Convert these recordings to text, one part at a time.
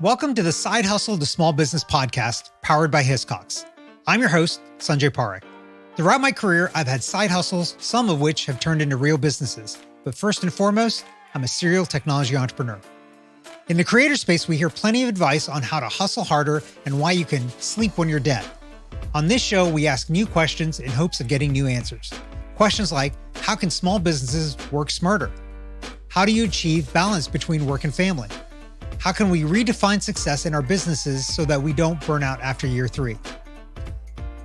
Welcome to the Side Hustle to Small Business podcast powered by Hiscox. I'm your host, Sanjay Parekh. Throughout my career, I've had side hustles, some of which have turned into real businesses. But first and foremost, I'm a serial technology entrepreneur. In the creator space, we hear plenty of advice on how to hustle harder and why you can sleep when you're dead. On this show, we ask new questions in hopes of getting new answers. Questions like, how can small businesses work smarter? How do you achieve balance between work and family? How can we redefine success in our businesses so that we don't burn out after year 3?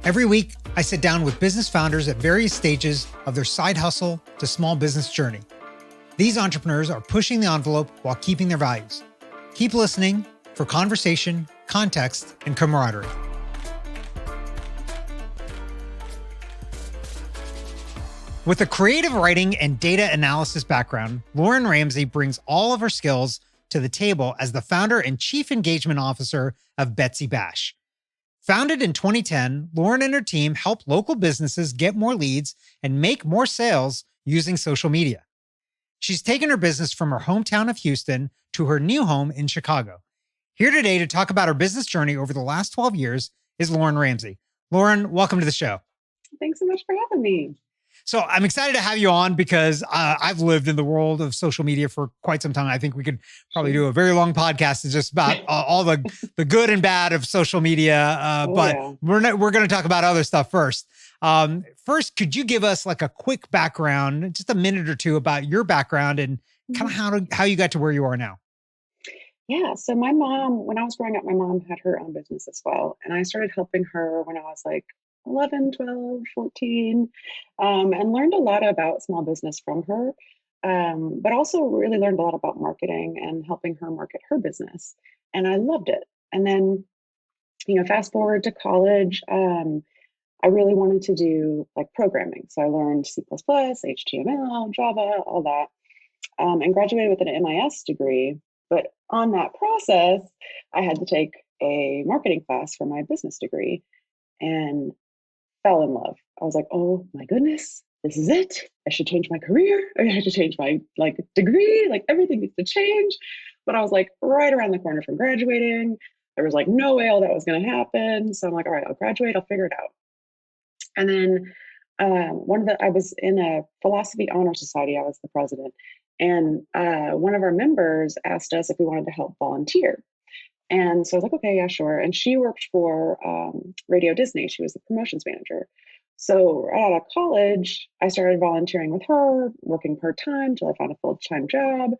Every week, I sit down with business founders at various stages of their side hustle to small business journey. These entrepreneurs are pushing the envelope while keeping their values. Keep listening for conversation, context, and camaraderie. With a creative writing and data analysis background, Lauren Ramsey brings all of her skills to the table as the founder and chief engagement officer of Betsy Bash. Founded in 2010, Lauren and her team help local businesses get more leads and make more sales using social media. She's taken her business from her hometown of Houston to her new home in Chicago. Here today to talk about her business journey over the last 12 years is Lauren Ramsey. Lauren, welcome to the show. Thanks so much for having me. So I'm excited to have you on because I've lived in the world of social media for quite some time. I think we could probably do a very long podcast just about all the good and bad of social media. But we're going to talk about other stuff first. First, could you give us like a quick background, just a minute or two about your background and kind of how you got to where you are now? Yeah. So my mom, when I was growing up, my mom had her own business as well. And I started helping her when I was like 11, 12, 14, and learned a lot about small business from her, but also really learned a lot about marketing and helping her market her business. And I loved it. And then, fast forward to college, I really wanted to do like programming. So I learned C++, HTML, Java, all that, and graduated with an MIS degree. But on that process, I had to take a marketing class for my business degree and fell in love. I was like, oh my goodness, this is it. I should change my career. I had to change my degree, everything needs to change. But I was like right around the corner from graduating. There was like no way all that was going to happen. So I'm like, all right, I'll graduate, I'll figure it out. And then I was in a philosophy honor society. I was the president. And one of our members asked us if we wanted to help volunteer. And so I was like, okay, yeah, sure. And she worked for Radio Disney. She was the promotions manager. So right out of college, I started volunteering with her, working part-time till I found a full-time job.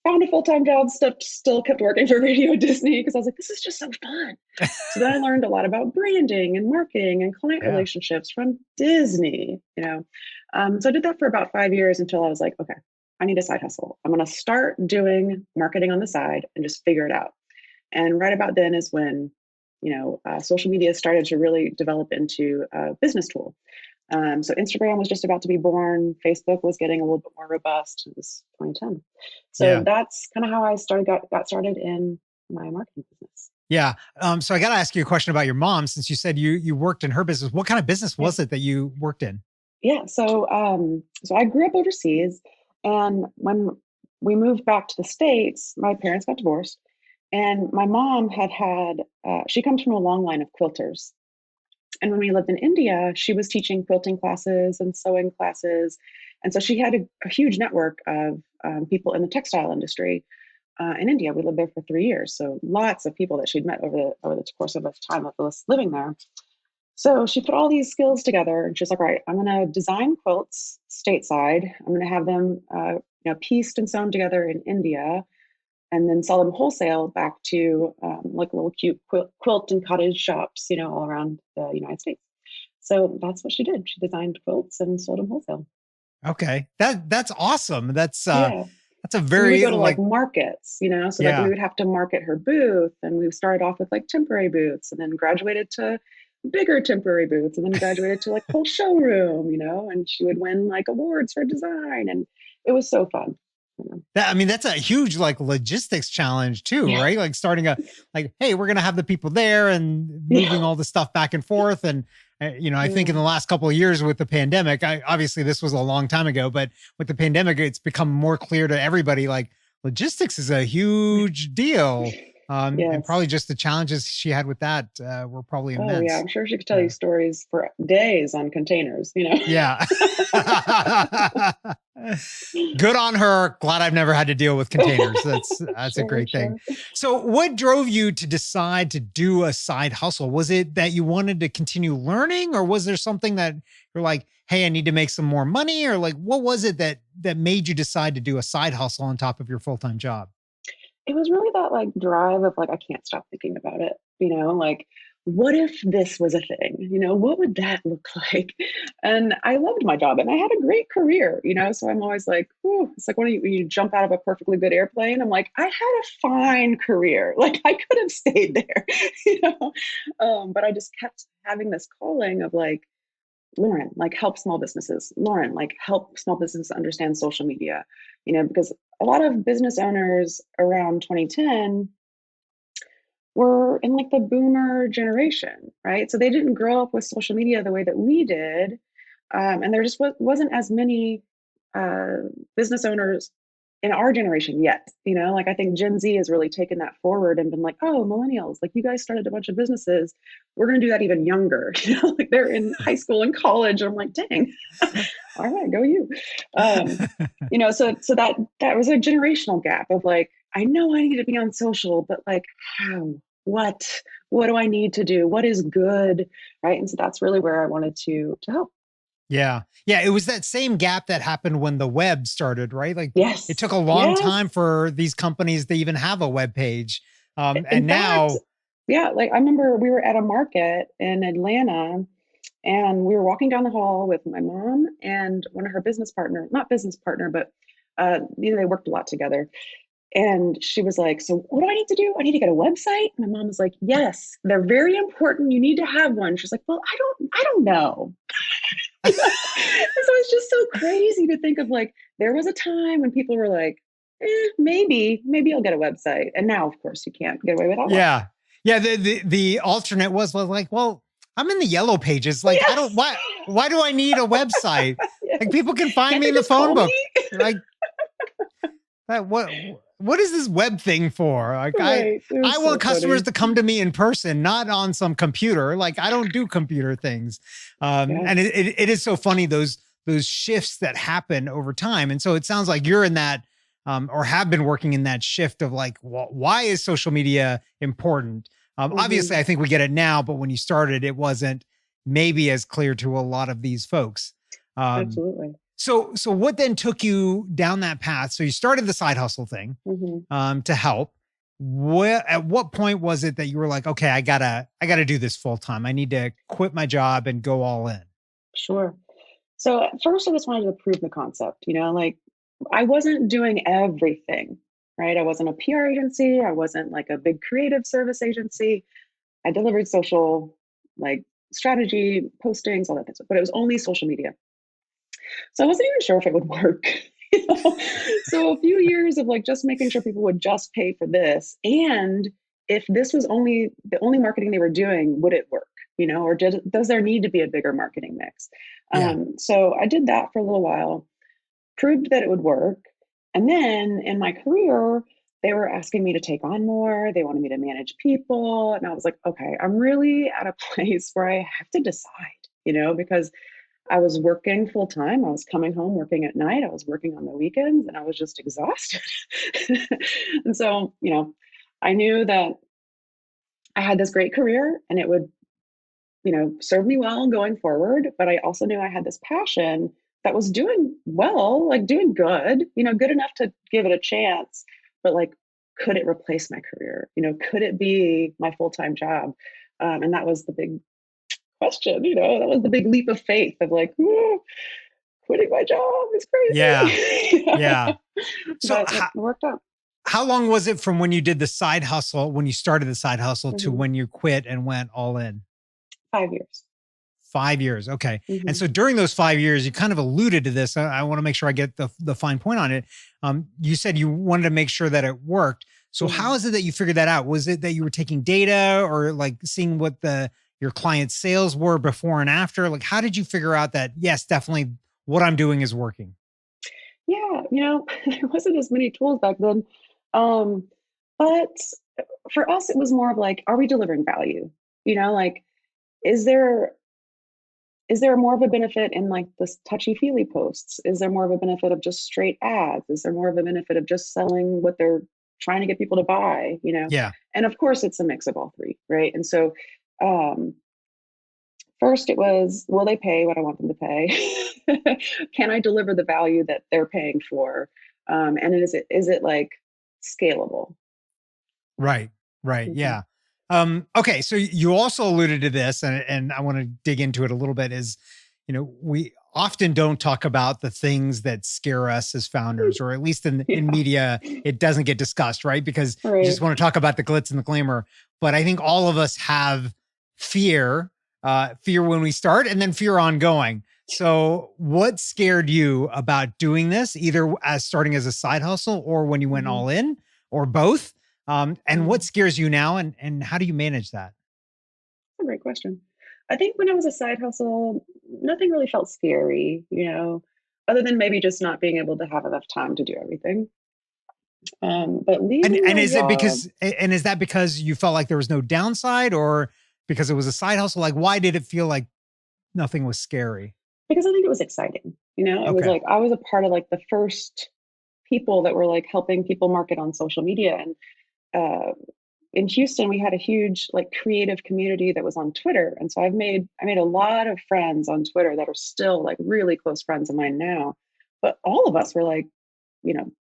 Found a full-time job, still kept working for Radio Disney because I was like, this is just so fun. So then I learned a lot about branding and marketing and client relationships from Disney, So I did that for about 5 years until I was like, okay, I need a side hustle. I'm going to start doing marketing on the side and just figure it out. And right about then is when, social media started to really develop into a business tool. So Instagram was just about to be born. Facebook was getting a little bit more robust. It was 2010. So that's kind of how I got started in my marketing business. Yeah. So I got to ask you a question about your mom, since you said you worked in her business. What kind of business was it that you worked in? Yeah. So I grew up overseas, and when we moved back to the States, my parents got divorced. And my mom she comes from a long line of quilters. And when we lived in India, she was teaching quilting classes and sewing classes. And so she had a huge network of people in the textile industry in India. We lived there for 3 years. So lots of people that she'd met over the course of the time of us living there. So she put all these skills together and she's like, all right, I'm going to design quilts stateside. I'm going to have them pieced and sewn together in India, and then sell them wholesale back to little cute quilt and cottage shops, all around the United States. So that's what she did. She designed quilts and sold them wholesale. Okay, that's awesome. That's a very we go to markets, we would have to market her booth, and we started off with temporary booths, and then graduated to bigger temporary booths, and then graduated to whole showroom, and she would win awards for design, and it was so fun. That's a huge logistics challenge too, right? Starting hey, we're going to have the people there and moving all the stuff back and forth. And, I think in the last couple of years with the pandemic, obviously this was a long time ago, but with the pandemic, it's become more clear to everybody, logistics is a huge deal. And Yes. probably just the challenges she had with that were probably Oh yeah, immense. I'm sure she could tell you Uh, stories for days on containers, you know. yeah. Good on her. Glad I've never had to deal with containers. That's a Sure, great thing. sure. So what drove you to decide to do a side hustle? Was it that you wanted to continue learning, or was there something that you're like, hey, I need to make some more money? Or like, what was it that made you decide to do a side hustle on top of your full-time job? It was really that, like, drive of, like, I can't stop thinking about it, you know, like, what if this was a thing? You know, what would that look like? And I loved my job and I had a great career, you know, so I'm always like, "Ooh," it's like when you jump out of a perfectly good airplane, I'm like, "I had a fine career." Like, I could have stayed there, you know? But I just kept having this calling of, like, Lauren, like, help small businesses. Lauren, like, help small businesses understand social media, you know, because a lot of business owners around 2010 were in like the boomer generation, right? So they didn't grow up with social media the way that we did. And there just wasn't as many uh, business owners in our generation yet. You know, like I think Gen Z has really taken that forward and been like, oh, millennials, like you guys started a bunch of businesses. We're going to do that even younger. You know, like they're in high school and college. And I'm like, dang, all right, go you. Um, you know, so that was a generational gap of like, I know I need to be on social, but like how? What? What do I need to do? What is good? Right. And so that's really where I wanted to help. Yeah. Yeah. It was that same gap that happened when the web started, right? Like it Yes. took a long Yes. time for these companies to even have a web page. In And fact, now, yeah, like I remember we were at a market in Atlanta and we were walking down the hall with my mom and one of her business partner, not business partner, but you know, they worked a lot together. And she was like, "So what do I need to do? I need to get a website." My mom was like, "Yes, they're very important. You need to have one." She's like, "Well, I don't know." And so it's just so crazy to think of like there was a time when people were like, maybe I'll get a website. And now, of course, you can't get away without one. yeah. Yeah. The alternate was like, well, I'm in the yellow pages. Like, I don't, Yes. why do I need a website? Like Yes. people can find Can't me they in the just phone call book. me? Like, what, what is this web thing for? Like, Right. It I was want so customers funny. to come to me in person, not on some computer. Like I don't do computer things. And Yes. it is so funny, those shifts that happen over time. And so it sounds like you're in that, or have been working in that shift of like, why is social media important? Hmm. Obviously I think we get it now, but when you started, it wasn't maybe as clear to a lot of these folks. Um, Absolutely. so what then took you down that path? So you started the side hustle thing Hmm. to help. At what point was it that you were like, okay, I gotta do this full time. I need to quit my job and go all in. Sure. So at first, I just wanted to prove the concept, you know, like I wasn't doing everything, right? I wasn't a PR agency. I wasn't like a big creative service agency. I delivered social, like strategy, postings, all that kind of stuff, but it was only social media. So I wasn't even sure if it would work. You know? So a few years of like just making sure people would just pay for this. And if this was only the only marketing they were doing, would it work? You know, or does there need to be a bigger marketing mix? Yeah. So I did that for a little while, proved that it would work. And then in my career, they were asking me to take on more. They wanted me to manage people. And I was like, okay, I'm really at a place where I have to decide, you know, because I was working full time. I was coming home working at night. I was working on the weekends and I was just exhausted. And so, you know, I knew that I had this great career and it would, you know, serve me well going forward. But I also knew I had this passion that was doing well, like doing good, you know, good enough to give it a chance. But like, could it replace my career? You know, could it be my full time job? And that was the big question, you know, that was the big leap of faith of like, "Ooh, quitting my job is Yeah. crazy." Yeah. So But it worked out. how long was it from when you did the side hustle, when you started the side hustle to Mhm. when you quit and went all in? 5 years. 5 years. Okay. And Mhm. so during those 5 years, you kind of alluded to this. I want to make sure I get the fine point on it. You said you wanted to make sure that it worked. So how Mhm. is it that you figured that out? Was it that you were taking data or like seeing what your client sales were before and after? Like, how did you figure out that, yes, definitely what I'm doing is working? Yeah, you know, there wasn't as many tools back then. Um, but for us, it was more of like, are we delivering value? Like, is there more of a benefit in like this touchy feely posts? Is there more of a benefit of just straight ads? Is there more of a benefit of just selling what they're trying to get people to buy? Yeah. And of course, it's a mix of all three, right? And so, um, first it was, will they pay what I want them to pay? Can I deliver the value that they're paying for? And is it like scalable? Right. Right. Mhm. Yeah. Okay. So you also alluded to this, and I want to dig into it a little bit. Is, we often don't talk about the things that scare us as founders, or at least in Yeah. media, it doesn't get discussed, right? Because you Right. just want to talk about the glitz and the glamour. But I think all of us have fear, fear when we start, and then fear ongoing. So, what scared you about doing this, either as starting as a side hustle or when you went Mhm. all in, or both? And what Mm. scares you now, and how do you manage that? That's a great question. I think when I was a side hustle, nothing really felt scary, other than maybe just not being able to have enough time to do everything. But And leaving and my is it job, because and is that because you felt like there was no downside, or because it was a side hustle? Like, why did it feel like nothing was scary? because I think it was exciting. It was Okay. like I was a part of like the first people that were like helping people market on social media. And uh, in Houston, we had a huge like creative community that was on Twitter. And so I made a lot of friends on Twitter that are still like really close friends of mine now. But all of us were like,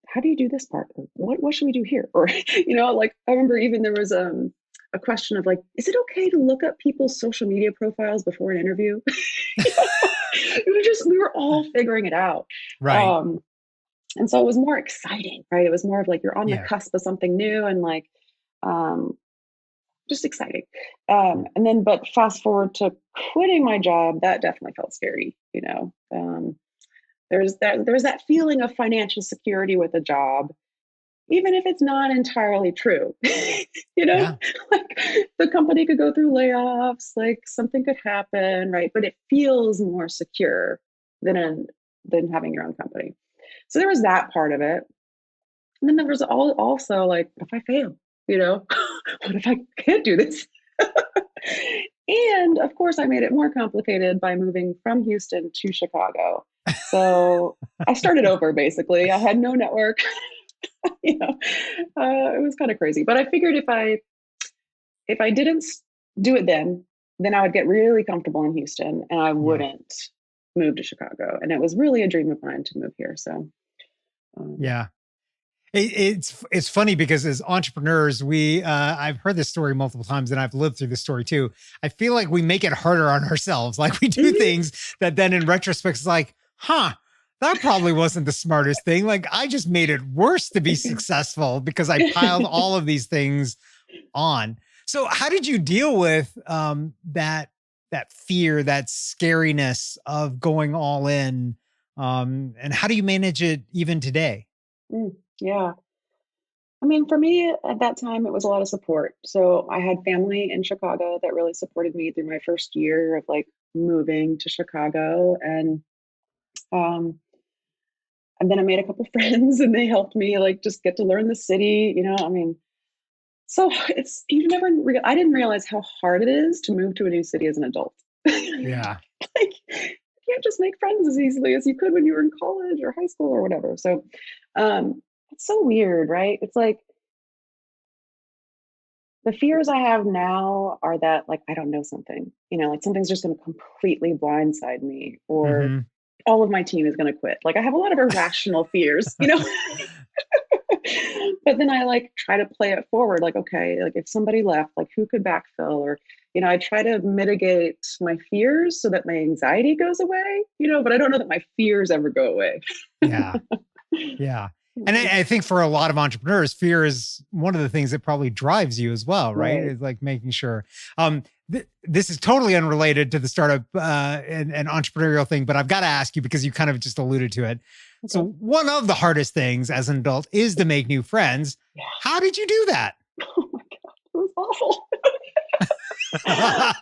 how do you do this part? Or what should we do here? Or, like I remember even there was a question of like, is it okay to look up people's social media profiles before an interview? We were all figuring it out. Right. Um, and so it was more exciting, right? It was more of like you're on the Yeah. cusp of something new and like um, just exciting. And then, but fast forward to quitting my job, that definitely felt scary. There's that feeling of financial security with a job, even if it's not entirely true. you know, Yeah. like the company could go through layoffs, like something could happen, right? But it feels more secure than having your own company. So there was that part of it. And then there was also like, what if I fail? What if I can't do this? And of course, I made it more complicated by moving from Houston to Chicago. So I started over basically. I had no network. you know, it was kind of crazy. But I figured if I didn't do it then I would get really comfortable in Houston and I Yeah. wouldn't move to Chicago. And it was really a dream of mine to move here. So um, Yeah. It's funny because as entrepreneurs, I've heard this story multiple times and I've lived through this story too. I feel like we make it harder on ourselves. Like we do mhm. things that then in retrospect is like, huh, that probably wasn't the smartest thing. Like I just made it worse to be successful because I piled all of these things on. So how did you deal with that fear, that scariness of going all in? And how do you manage it even today? Yeah. I mean, for me at that time, it was a lot of support. So I had family in Chicago that really supported me through my first year of like moving to Chicago. Um, and then I made a couple friends and they helped me like just get to learn the city, I mean, so it's, I didn't realize how hard it is to move to a new city as an adult. Yeah. Like, you can't just make friends as easily as you could when you were in college or high school or whatever. So, it's so weird, right? It's like, the fears I have now are that like I don't know something, like something's just going to completely blindside me, or Hmm. all of my team is going to quit. Like I have a lot of irrational fears. But then I like try to play it forward. Like, okay, like if somebody left, like who could backfill? Or, I try to mitigate my fears so that my anxiety goes away, but I don't know that my fears ever go away. Yeah. Yeah. And I think for a lot of entrepreneurs, fear is one of the things that probably drives you as well, right? Right. It's like making sure. This is totally unrelated to the startup and entrepreneurial thing, but I've got to ask you because you kind of just alluded to it. So Okay. one of the hardest things as an adult is to make new friends. Yeah. How did you do that? Oh my God. It was awful.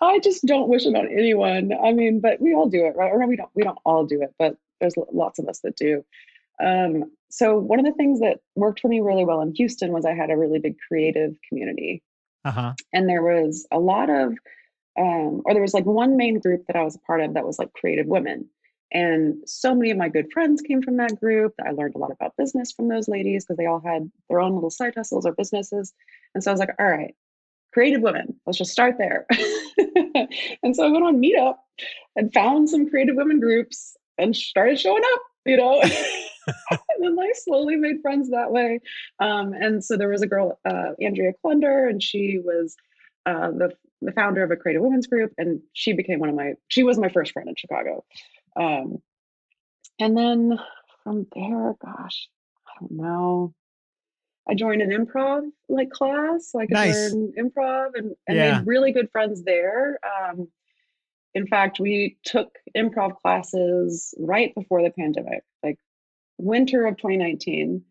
I just don't wish it on anyone. I mean, but we all do it, right? Or no, we don't all do it, but there's lots of us that do. So one of the things that worked for me really well in Houston was I had a really big creative community, Uh-huh. and there was a lot of or there was like one main group that I was a part of that was like creative women. And so many of my good friends came from that group. I learned a lot about business from those ladies because they all had their own little side hustles or businesses. And so I was like, all right, creative women, let's just start there. And so I went on Meetup and found some creative women groups and started showing up, and then like slowly made friends that way. And so there was a girl, Andrea Klunder, and she was the founder of a creative women's group, and she was my first friend in Chicago. Um, and then from there, gosh, I don't know. I joined an improv like class, so I could Nice. learn improv and Yeah. made really good friends there. In fact, we took improv classes right before the pandemic, like winter of 2019.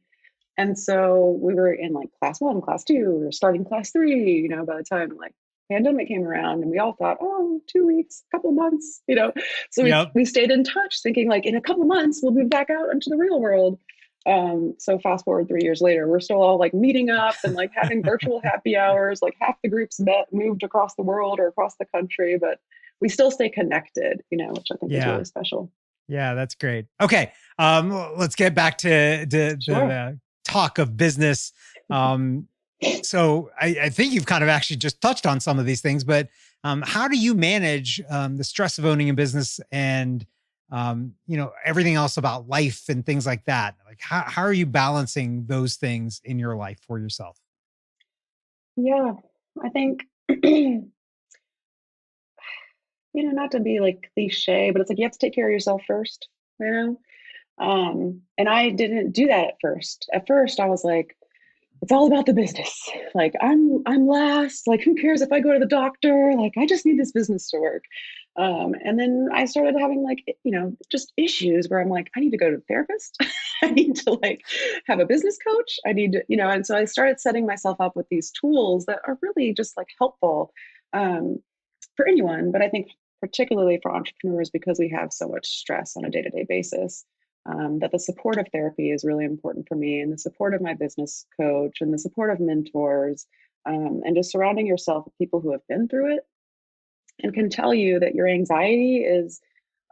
And so we were in like class one, class two, we were starting class three, by the time like pandemic came around, and we all thought, oh, 2 weeks, couple months. So Yep. we stayed in touch thinking like in a couple months we'll be back out into the real world. So fast forward 3 years later, we're still all like meeting up and like having virtual happy hours, like half the groups moved across the world or across the country, but we still stay connected, which I think is Yeah. really special. Yeah, that's great. Okay. Let's get back to Sure. the talk of business. Um, so I think you've kind of actually just touched on some of these things, but how do you manage the stress of owning a business and everything else about life and things like that? Like how are you balancing those things in your life for yourself? Yeah, I think not to be like cliche, but it's like you have to take care of yourself first, you know? And I didn't do that at first. At first I was like, it's all about the business. Like I'm last, like who cares if I go to the doctor? Like I just need this business to work. And then I started having like, just issues where I'm like, I need to go to a therapist. I need to like have a business coach. I need to, and so I started setting myself up with these tools that are really just like helpful. Um, for anyone, but I think particularly for entrepreneurs because we have so much stress on a day to day basis. That the support of therapy is really important for me, and the support of my business coach, and the support of mentors, and just surrounding yourself with people who have been through it and can tell you that your anxiety is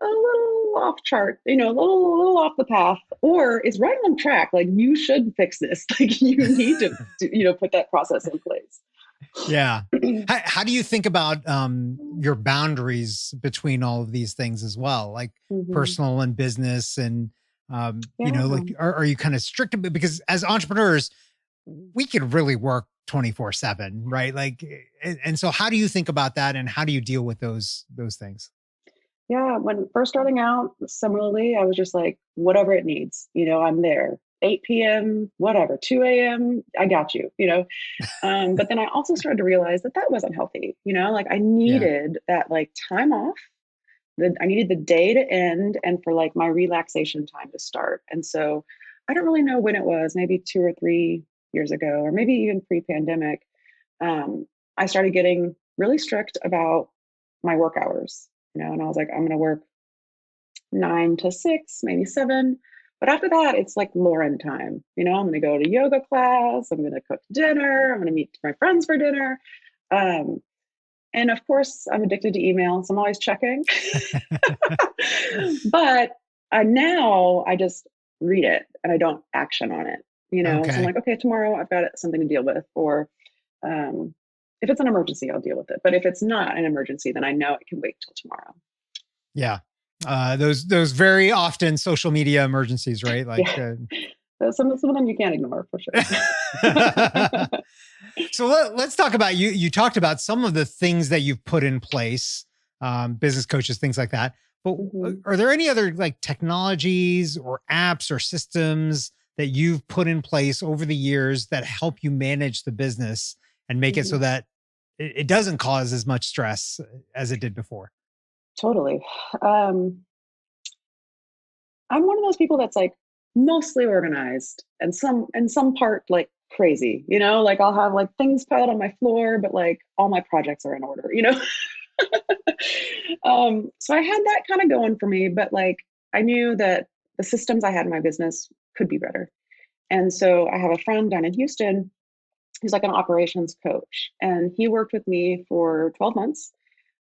a little off chart, a little off the path, or is right on track. Like you should fix this. Like you need to, put that process in place. Yeah. How do you think about your boundaries between all of these things as well, like Hmm. personal and business, and Yeah. like are you kind of strict about, because as entrepreneurs we could really work 24/7, right? Like, and so how do you think about that, and how do you deal with those things? Yeah, when first starting out, similarly, I was just like, whatever it needs, I'm there. 8 p.m., whatever, 2 a.m., I got you. But then I also started to realize that that wasn't healthy, like I Yeah. needed that like time off. I needed the day to end and for like my relaxation time to start. And so I don't really know when it was, maybe 2 or 3 years ago, or maybe even pre-pandemic. I started getting really strict about my work hours, and I was like, I'm going to work 9 to 6, maybe 7. But after that, it's like Lauren time. I'm going to go to yoga class. I'm going to cook dinner. I'm going to meet my friends for dinner. Um, and of course, I'm addicted to email, so I'm always checking. But now I just read it and I don't action on it. So I'm Okay. like, okay, tomorrow I've got something to deal with, or um, if it's an emergency, I'll deal with it. But if it's not an emergency, then I know it can wait till tomorrow. Yeah. Those very often social media emergencies, right? Like, Yeah. Some of them you can't ignore for sure. so let's talk about you. You talked about some of the things that you've put in place, business coaches, things like that. But Hmm. are there any other like technologies or apps or systems that you've put in place over the years that help you manage the business and make it so Hmm. that it doesn't cause as much stress as it did before? Totally. Um, I'm one of those people that's like mostly organized and some part like crazy, like I'll have like things piled on my floor, but like all my projects are in order. So I had that kind of going for me, but like I knew that the systems I had in my business could be better. And so I have a friend down in Houston who's like an operations coach, and he worked with me for 12 months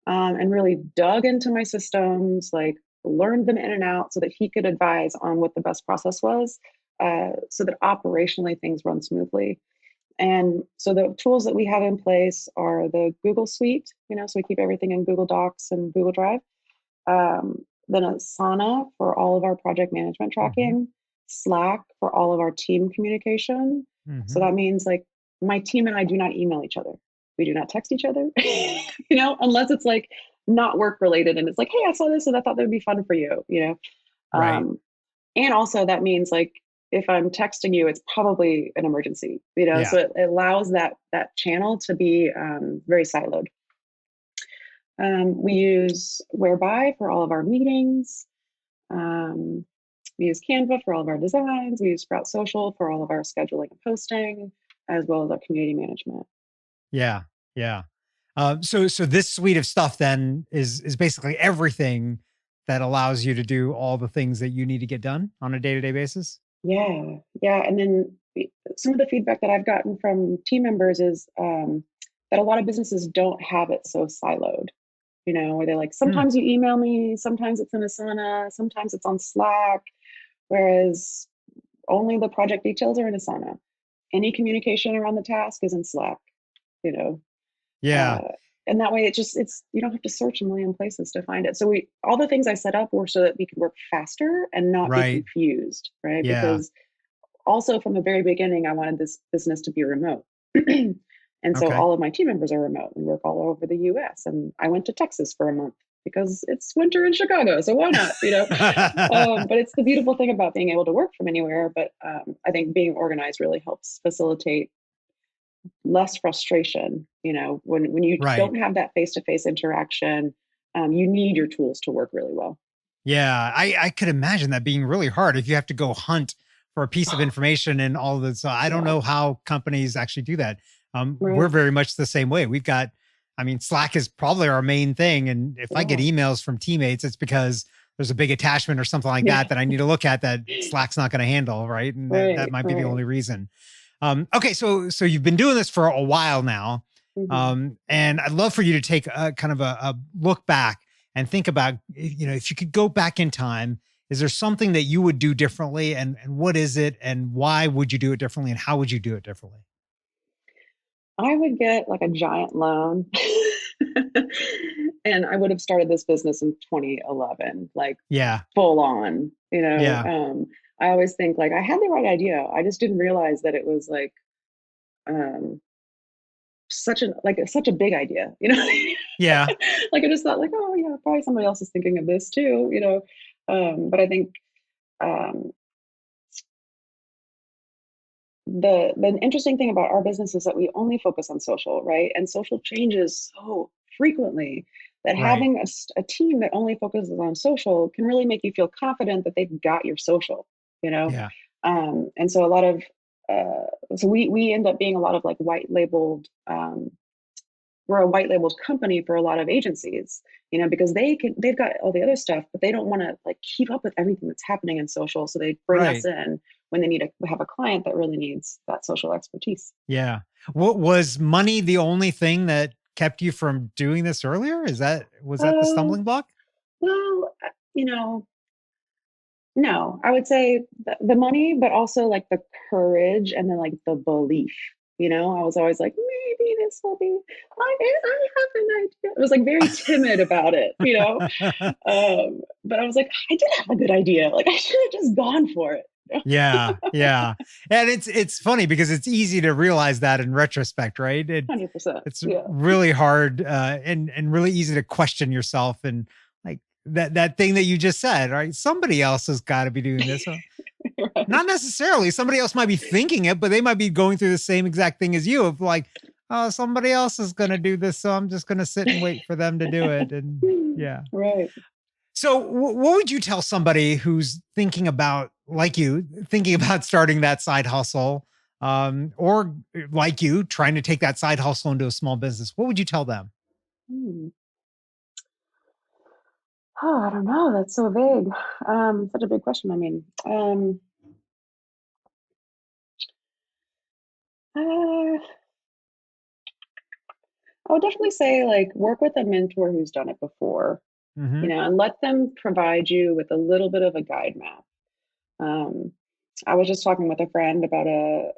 and really dug into my systems, like learned them in and out so that he could advise on what the best process was so that operationally things run smoothly. And so the tools that we have in place are the Google Suite, so we keep everything in Google Docs and Google Drive. Then Asana for all of our project management Hmm. tracking, Slack for all of our team communication. So Hmm. that means like my team and I do not email each other. We do not text each other, unless it's like not work related and it's like, hey, I saw this and I thought that would be fun for you. Right. Um, and also that means like if I'm texting you, it's probably an emergency, Yeah. so it allows that channel to be very siloed. We use Whereby for all of our meetings. Um, we use Canva for all of our designs. We use Sprout Social for all of our scheduling and posting, as well as our community management. Yeah. Yeah. So this suite of stuff then is basically everything that allows you to do all the things that you need to get done on a day-to-day basis. Yeah, yeah. And then some of the feedback that I've gotten from team members is that a lot of businesses don't have it so siloed. Where they're like, Hmm. sometimes you email me, sometimes it's in Asana, sometimes it's on Slack, whereas only the project details are in Asana. Any communication around the task is in Slack, you know. Yeah. Uh, and that way it's you don't have to search a million places to find it. So we all the things I set up were so that we could work faster and not be Right. confused, right? Yeah. Because also from the very beginning, I wanted this business to be remote. And so Okay. all of my team members are remote. We work all over the US. And I went to Texas for a month because it's winter in Chicago. So why not? But it's the beautiful thing about being able to work from anywhere. But I think being organized really helps facilitate less frustration. When you Right. don't have that face to face interaction, you need your tools to work really well. Yeah, I could imagine that being really hard if you have to go hunt for a piece of information and all this. So I don't Yeah. know how companies actually do that. We're Right. very much the same way. We've got, I mean, Slack is probably our main thing. And if I get Yeah. emails from teammates, it's because there's a big attachment or something like Yeah. that I need to look at that Slack's not going to handle, right? And that Right. might be the Right. only reason. Okay, so you've been doing this for a while now, Hmm. and I'd love for you to take a kind of a look back and think about, if you could go back in time, is there something that you would do differently, and what is it, and why would you do it differently, and how would you do it differently? I would get like a giant loan and I would have started this business in 2011, like Yeah, full on. yeah, I always think like I had the right idea. I just didn't realize that it was like um, such a big idea. yeah, Like I just thought like, oh yeah, probably somebody else is thinking of this too. But I think um, the interesting thing about our business is that we only focus on social, right? And social changes so frequently that right, having a team that only focuses on social can really make you feel confident that they've got your social, you know? yeah, And so a lot of so we end up being a lot of like white labeled we're a white labeled company for a lot of agencies, because they've got all the other stuff, but they don't want to like keep up with everything that's happening in social. So they bring us right, in when they need to have a client that really needs that social expertise. yeah. What was money the only thing that kept you from doing this earlier? Was that the Uh, stumbling block? well, no, I would say the money, but also like the courage and then like the belief. I was always like, maybe this will be. I have an idea. I was like very timid about it. But I was like, I did have a good idea. Like I should have just gone for it. Yeah, yeah. And it's funny because it's easy to realize that in retrospect, right? 100%. It's Yeah. really hard and really easy to question yourself and like that thing that you just said, right? Somebody else has got to be doing this. Right. Not necessarily. Somebody else might be thinking it, but they might be going through the same exact thing as you of like, oh, somebody else is going to do this, so I'm just going to sit and wait for them to do it. And yeah. Right. So, what would you tell somebody who's thinking about, like you, thinking about starting that side hustle, or like you, trying to take that side hustle into a small business? What would you tell them? Hmm. Oh, I don't know. That's so big. Such a big question. I mean, I would definitely say like work with a mentor who's done it before, Hmm. and let them provide you with a little bit of a guide map. Um, I was just talking with a friend about a,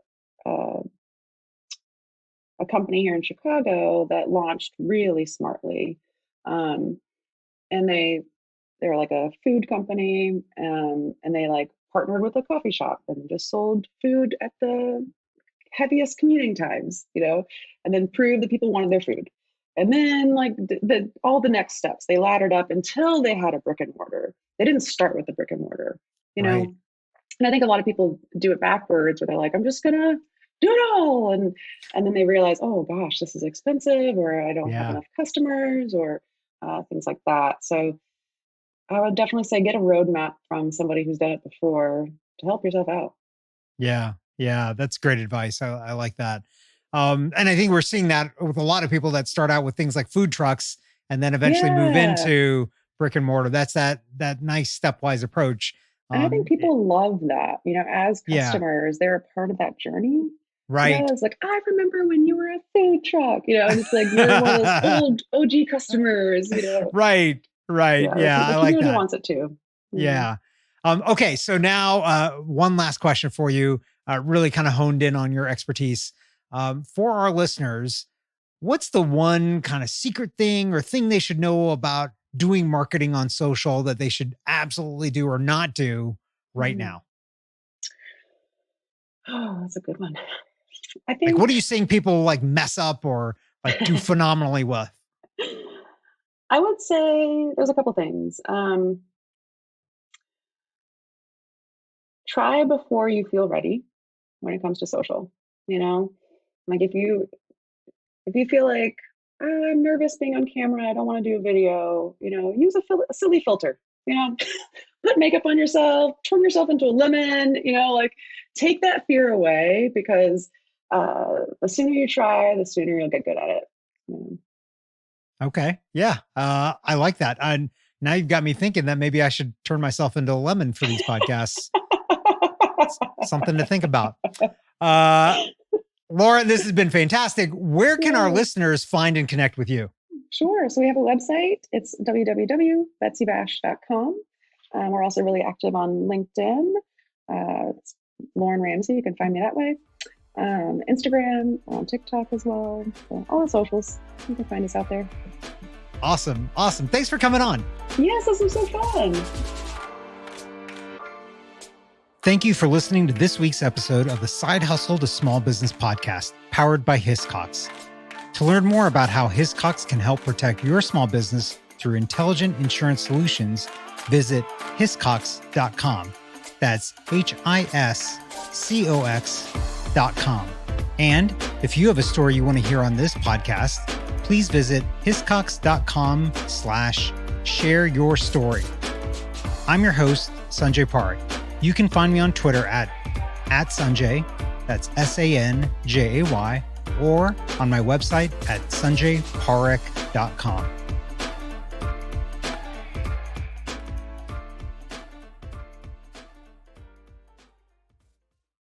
a company here in Chicago that launched really smartly. Um, and they're like a food company, and they like partnered with a coffee shop and just sold food at the heaviest commuting times, and then proved that people wanted their food. And then like all the next steps, they laddered up until they had a brick and mortar. They didn't start with the brick and mortar, you Right. know. And I think a lot of people do it backwards, where they're like, I'm just gonna do it all, and then they realize, oh gosh, this is expensive, or I don't have Yeah. enough customers, or things like that. So I would definitely say get a roadmap from somebody who's done it before to help yourself out. Yeah. Yeah. That's great advice. I like that. And I think we're seeing that with a lot of people that start out with things like food trucks and then eventually move Yeah. into brick and mortar. That's that nice stepwise approach. And I think Eh, people love that, as yeah. customers, they're a part of that journey. Right. It's like, I remember when you were a food truck, and it's like you're one of those old OG customers. Right. Right. Yeah, Yeah. the I like community that. wants it too. Yeah. Yeah. Okay. So now, one last question for you, really kind of honed in on your expertise. For our listeners, what's the one kind of secret thing or thing they should know about doing marketing on social that they should absolutely do or not do right Mm. now? Oh, that's a good one. I Like, think what are you seeing people like mess up or like do phenomenally with? I would say there's a couple things. Try before you feel ready when it comes to social. You know, like if you feel like, "Oh, I'm nervous being on camera, I don't want to do a video, use a silly filter. Put makeup on yourself, turn yourself into a lemon. Like take that fear away, because the sooner you try, the sooner you'll get good at it. Mm. Okay. Yeah. I like that. And now you've got me thinking that maybe I should turn myself into a lemon for these podcasts. Something to think about. Uh, Laura, this has been fantastic. Where can our Yeah. listeners find and connect with you? Sure. So we have a website. It's www.betsybash.com. We're also really active on LinkedIn. It's Lauren Ramsey. You can find me that way. Instagram, we're on TikTok as well. So all the socials. You can find us out there. Awesome. Awesome. Thanks for coming on. Yes, this was so fun. Thank you for listening to this week's episode of the Side Hustle to Small Business podcast, powered by Hiscox. To learn more about how Hiscox can help protect your small business through intelligent insurance solutions, visit hiscox.com. That's HISCOX.com. And if you have a story you want to hear on this podcast, please visit hiscox.com/share your story. I'm your host, Sanjay Parikh. You can find me on Twitter at Sanjay, that's SANJAY, or on my website at sanjayparikh.com.